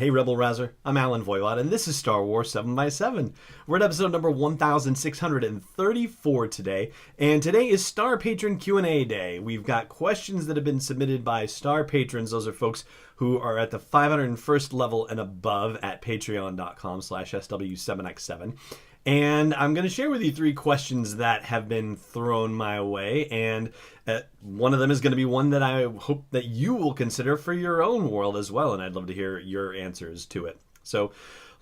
Hey Rebel Rouser, I'm Alan Voivod, and this is Star Wars 7x7. We're at episode number 1634 today, and today is Star Patron Q&A Day. We've got questions that have been submitted by Star Patrons. Those are folks who are at the 501st level and above at patreon.com/SW7x7. And I'm going to share with you 3 questions that have been thrown my way, and one of them is going to be one that I hope that you will consider for your own world as well, and I'd love to hear your answers to it. So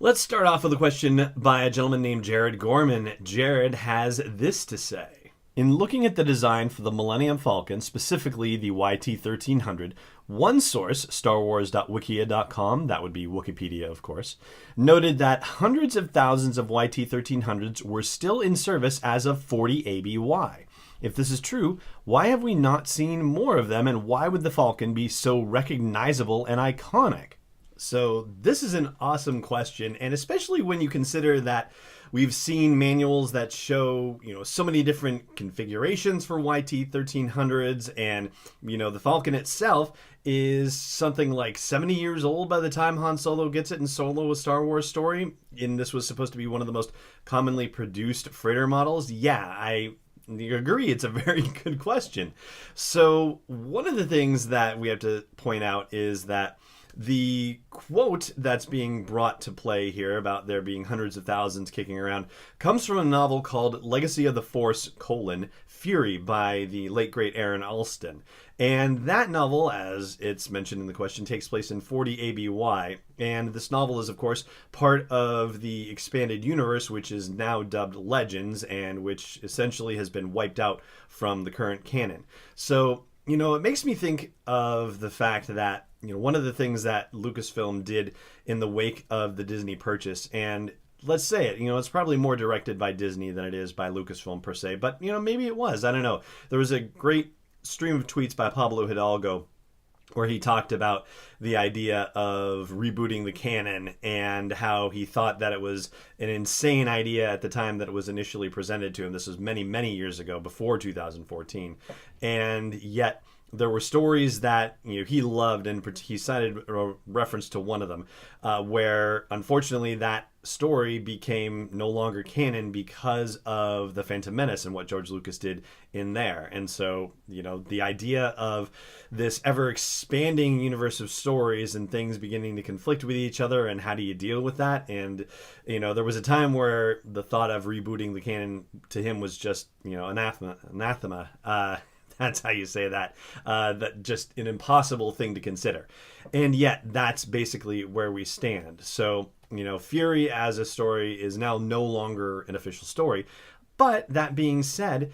let's start off with a question by a gentleman named Jared Gorman. Jared has this to say. In looking at the design for the Millennium Falcon, specifically the YT-1300, one source, starwars.wikia.com, that would be Wikipedia of course, noted that hundreds of thousands of YT-1300s were still in service as of 40 ABY. If this is true, why have we not seen more of them, and why would the Falcon be so recognizable and iconic? So this is an awesome question, and especially when you consider that we've seen manuals that show, so many different configurations for YT-1300s, and, the Falcon itself is something like 70 years old by the time Han Solo gets it in Solo: A Star Wars Story, and this was supposed to be one of the most commonly produced freighter models. Yeah, I agree, it's a very good question. So one of the things that we have to point out is that the quote that's being brought to play here about there being hundreds of thousands kicking around comes from a novel called Legacy of the Force: Fury by the late great Aaron Alston. And that novel, as it's mentioned in the question, takes place in 40 ABY. And this novel is, of course, part of the expanded universe, which is now dubbed Legends, and which essentially has been wiped out from the current canon. So, it makes me think of the fact that, one of the things that Lucasfilm did in the wake of the Disney purchase, and let's say it, it's probably more directed by Disney than it is by Lucasfilm per se, but, maybe it was. I don't know. There was a great stream of tweets by Pablo Hidalgo where he talked about the idea of rebooting the canon and how he thought that it was an insane idea at the time that it was initially presented to him. This was many, many years ago, before 2014. And yet there were stories that he loved, and he cited a reference to one of them, where unfortunately that story became no longer canon because of the Phantom Menace and what George Lucas did in there. And so, the idea of this ever expanding universe of stories and things beginning to conflict with each other, and how do you deal with that? And, there was a time where the thought of rebooting the canon to him was just, anathema. That's how you say that. That just an impossible thing to consider. And yet that's basically where we stand. So, Fury as a story is now no longer an official story. But that being said,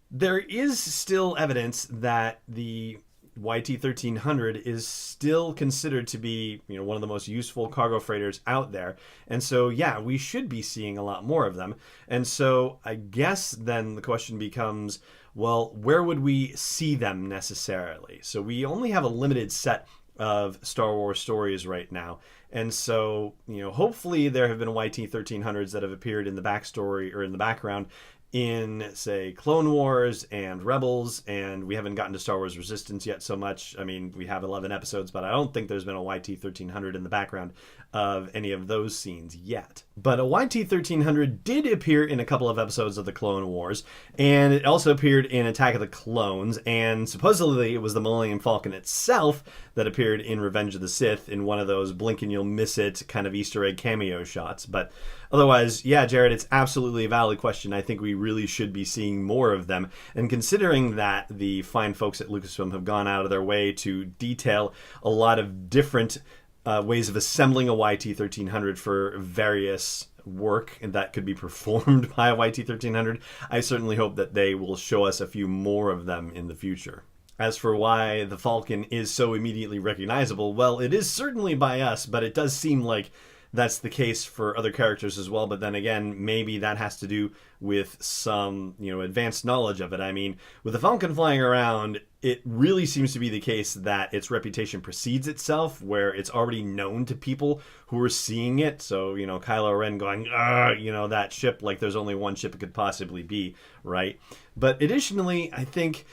there is still evidence that the YT-1300 is still considered to be, one of the most useful cargo freighters out there. And so, yeah, we should be seeing a lot more of them. And so I guess then the question becomes, well, where would we see them necessarily? So we only have a limited set of Star Wars stories right now. And so, hopefully there have been YT-1300s that have appeared in the backstory or in the background in, say, Clone Wars and Rebels, and we haven't gotten to Star Wars Resistance yet so much. I mean, we have 11 episodes, but I don't think there's been a YT-1300 in the background of any of those scenes yet. But a YT-1300 did appear in a couple of episodes of the Clone Wars, and it also appeared in Attack of the Clones, and supposedly it was the Millennium Falcon itself that appeared in Revenge of the Sith in one of those blink and you'll miss it kind of Easter egg cameo shots. But otherwise, yeah, Jared, it's absolutely a valid question. I think we really should be seeing more of them. And considering that the fine folks at Lucasfilm have gone out of their way to detail a lot of different ways of assembling a YT-1300 for various work that could be performed by a YT-1300, I certainly hope that they will show us a few more of them in the future. As for why the Falcon is so immediately recognizable, well, it is certainly by us, but it does seem like that's the case for other characters as well. But then again, maybe that has to do with some, advanced knowledge of it. I mean, with the Falcon flying around, it really seems to be the case that its reputation precedes itself, where it's already known to people who are seeing it. So, Kylo Ren going, that ship, like there's only one ship it could possibly be, right? But additionally, I think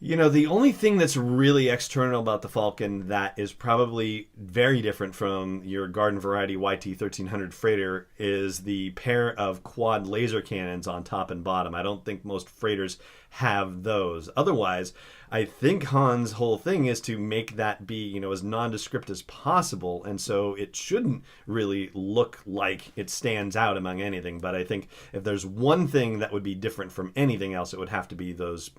The only thing that's really external about the Falcon that is probably very different from your garden variety YT 1300 freighter is the pair of quad laser cannons on top and bottom. I don't think most freighters have those. Otherwise, I think Han's whole thing is to make that be, as nondescript as possible, and so it shouldn't really look like it stands out among anything. But I think if there's one thing that would be different from anything else, it would have to be those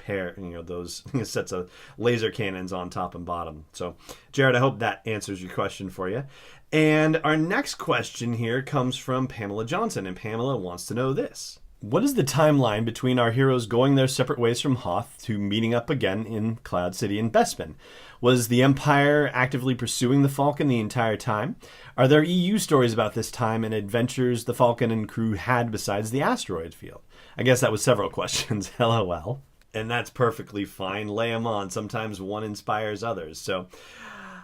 those sets of laser cannons on top and bottom. So, Jared, I hope that answers your question for you. And our next question here comes from Pamela Johnson, and Pamela wants to know this. What is the timeline between our heroes going their separate ways from Hoth to meeting up again in Cloud City and Bespin? Was the Empire actively pursuing the Falcon the entire time? Are there EU stories about this time and adventures the Falcon and crew had besides the asteroid field? I guess that was several questions. LOL. And that's perfectly fine. Lay them on. Sometimes one inspires others.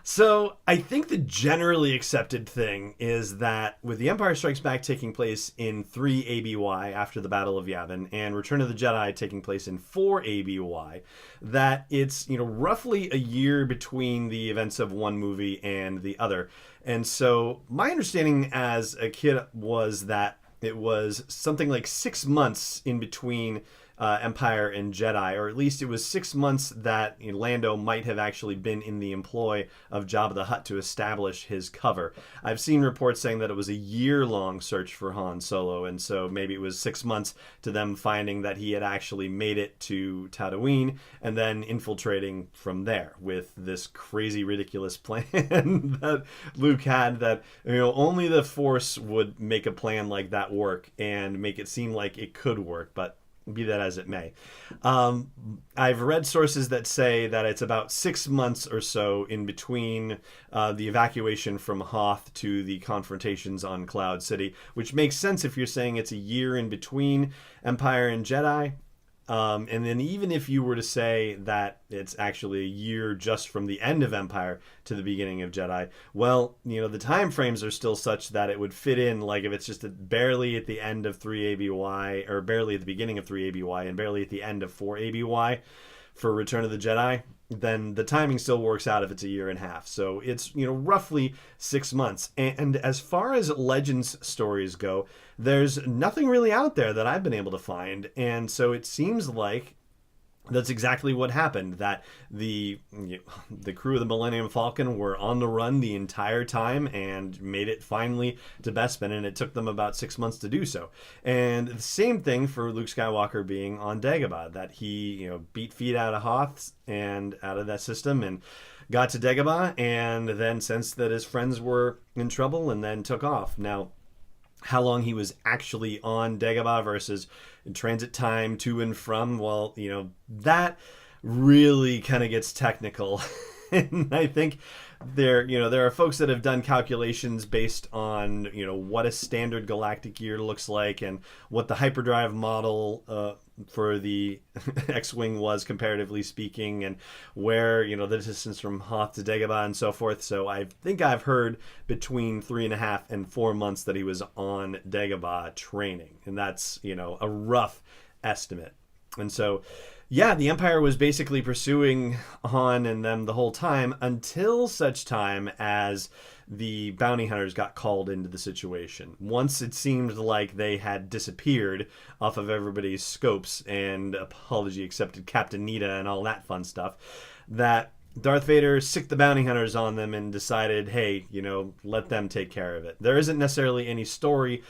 So I think the generally accepted thing is that with The Empire Strikes Back taking place in 3 ABY after the Battle of Yavin and Return of the Jedi taking place in 4 ABY, that it's, roughly a year between the events of one movie and the other. And so my understanding as a kid was that it was something like 6 months in between Empire and Jedi, or at least it was 6 months that Lando might have actually been in the employ of Jabba the Hutt to establish his cover. I've seen reports saying that it was a year-long search for Han Solo, and so maybe it was 6 months to them finding that he had actually made it to Tatooine, and then infiltrating from there with this crazy, ridiculous plan that Luke had that, only the Force would make a plan like that work and make it seem like it could work, but be that as it may. I've read sources that say that it's about 6 months or so in between the evacuation from Hoth to the confrontations on Cloud City, which makes sense if you're saying it's a year in between Empire and Jedi. And then even if you were to say that it's actually a year just from the end of Empire to the beginning of Jedi, well, the time frames are still such that it would fit in, like if it's just barely at the end of 3 ABY, or barely at the beginning of 3 ABY, and barely at the end of 4 ABY for Return of the Jedi, then the timing still works out if it's a year and a half. So it's, roughly 6 months. And as far as Legends stories go, there's nothing really out there that I've been able to find. And so it seems like that's exactly what happened, that the crew of the Millennium Falcon were on the run the entire time and made it finally to Bespin, and it took them about 6 months to do so. And the same thing for Luke Skywalker being on Dagobah, that he beat feet out of Hoth and out of that system and got to Dagobah, and then sensed that his friends were in trouble and then took off. Now, how long he was actually on Dagobah versus transit time to and from, well, that really kind of gets technical. And I think there are folks that have done calculations based on, what a standard galactic year looks like and what the hyperdrive model for the X-Wing was, comparatively speaking, and where, the distance from Hoth to Dagobah and so forth. So I think I've heard between 3.5 and 4 months that he was on Dagobah training. And that's, a rough estimate. And so, yeah, the Empire was basically pursuing Han and them the whole time until such time as the bounty hunters got called into the situation. Once it seemed like they had disappeared off of everybody's scopes, and apology accepted, Captain Nita and all that fun stuff, that Darth Vader sicked the bounty hunters on them and decided, hey, let them take care of it. There isn't necessarily any story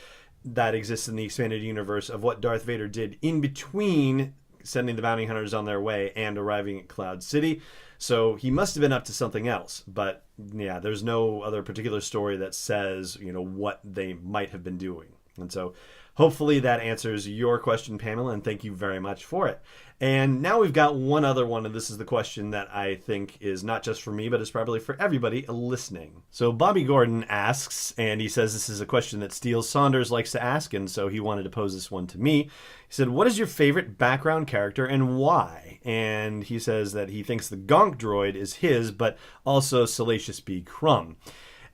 that exists in the expanded universe of what Darth Vader did in between sending the bounty hunters on their way and arriving at Cloud City. So he must have been up to something else. But yeah, there's no other particular story that says, what they might have been doing. And so hopefully that answers your question, Pamela, and thank you very much for it. And now we've got one other one, and this is the question that I think is not just for me, but is probably for everybody listening. So Bobby Gordon asks, and he says this is a question that Steele Saunders likes to ask, and so he wanted to pose this one to me. He said, what is your favorite background character and why? And he says that he thinks the Gonk droid is his, but also Salacious B. Crumb.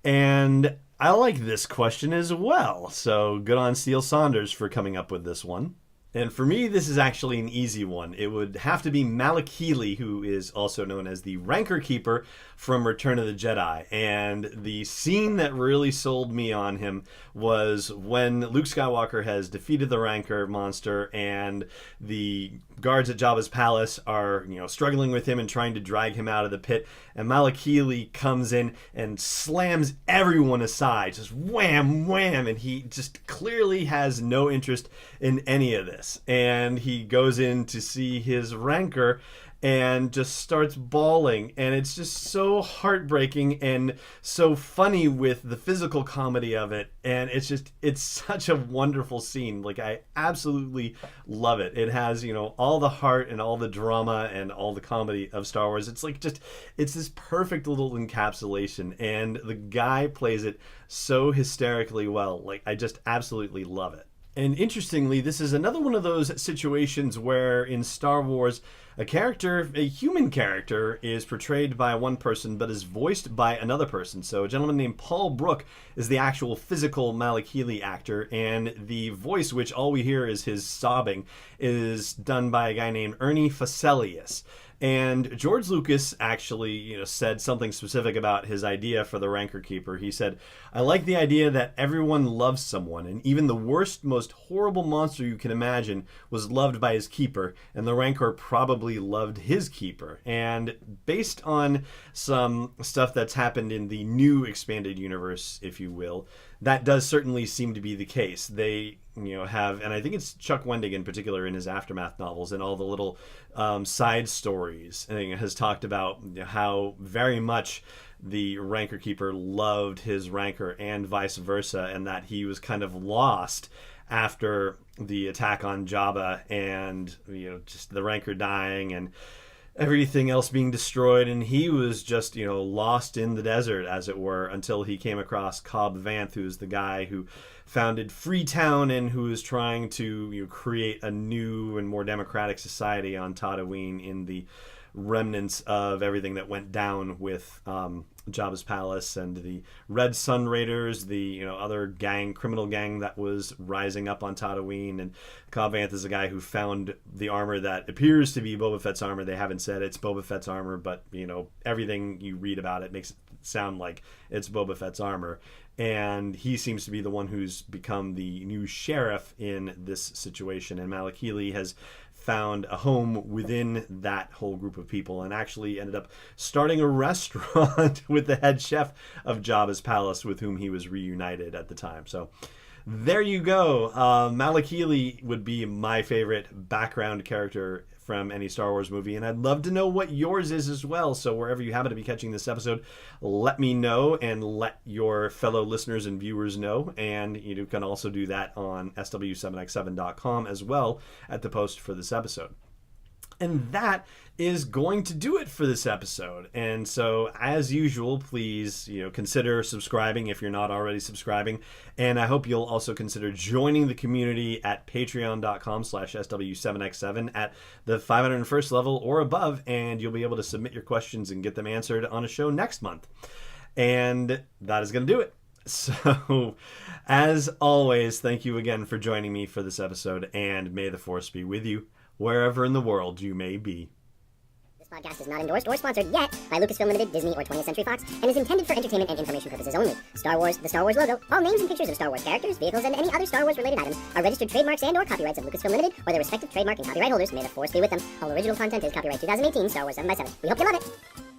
And I like this question as well, so good on Steele Saunders for coming up with this one. And for me, this is actually an easy one. It would have to be Malakili, who is also known as the Rancor Keeper from Return of the Jedi. And the scene that really sold me on him was when Luke Skywalker has defeated the Rancor monster and the guards at Jabba's palace are, struggling with him and trying to drag him out of the pit. And Malakili comes in and slams everyone aside, just wham, wham. And he just clearly has no interest in any of this. And he goes in to see his Rancor and just starts bawling, and it's just so heartbreaking and so funny with the physical comedy of it, and it's such a wonderful scene. Like, I absolutely love it. It has, all the heart and all the drama and all the comedy of Star Wars. It's it's this perfect little encapsulation, and the guy plays it so hysterically well. Like, I just absolutely love it. And interestingly, this is another one of those situations where in Star Wars, a human character, is portrayed by one person but is voiced by another person. So a gentleman named Paul Brook is the actual physical Malakili actor, and the voice, which all we hear is his sobbing, is done by a guy named Ernie Facelius. And George Lucas actually, said something specific about his idea for the Rancor Keeper. He said, "I like the idea that everyone loves someone, and even the worst, most horrible monster you can imagine was loved by his keeper, and the Rancor probably loved his keeper." And based on some stuff that's happened in the new expanded universe, if you will, that does certainly seem to be the case. They have, and I think it's Chuck Wendig in particular in his Aftermath novels and all the little side stories, and has talked about how very much the Rancor Keeper loved his Rancor and vice versa, and that he was kind of lost after the attack on Jabba and just the Rancor dying and everything else being destroyed, and he was just lost in the desert, as it were, until he came across Cobb Vanth, who's the guy who founded Freetown and who is trying to create a new and more democratic society on Tatooine in the remnants of everything that went down with Jabba's palace and the Red Sun Raiders, the other criminal gang that was rising up on Tatooine. And Cobb Vanth is a guy who found the armor that appears to be Boba Fett's armor. They haven't said it's Boba Fett's armor, but everything you read about it makes it sound like it's Boba Fett's armor. And he seems to be the one who's become the new sheriff in this situation. And Malakili has found a home within that whole group of people and actually ended up starting a restaurant with the head chef of Jabba's palace, with whom he was reunited at the time. So there you go. Malakili would be my favorite background character from any Star Wars movie, and I'd love to know what yours is as well. So wherever you happen to be catching this episode, let me know and let your fellow listeners and viewers know. And you can also do that on sw7x7.com as well at the post for this episode. And that is going to do it for this episode. And so, as usual, please, consider subscribing if you're not already subscribing. And I hope you'll also consider joining the community at patreon.com/SW7x7 at the 501st level or above. And you'll be able to submit your questions and get them answered on a show next month. And that is going to do it. So, as always, thank you again for joining me for this episode. And may the Force be with you, wherever in the world you may be. This podcast is not endorsed or sponsored yet by Lucasfilm Limited, Disney, or 20th Century Fox, and is intended for entertainment and information purposes only. Star Wars, the Star Wars logo, all names and pictures of Star Wars characters, vehicles, and any other Star Wars-related items are registered trademarks and/or copyrights of Lucasfilm Limited or their respective trademark and copyright holders. May the Force be with them. All original content is copyright 2018 Star Wars 7x7. We hope you love it.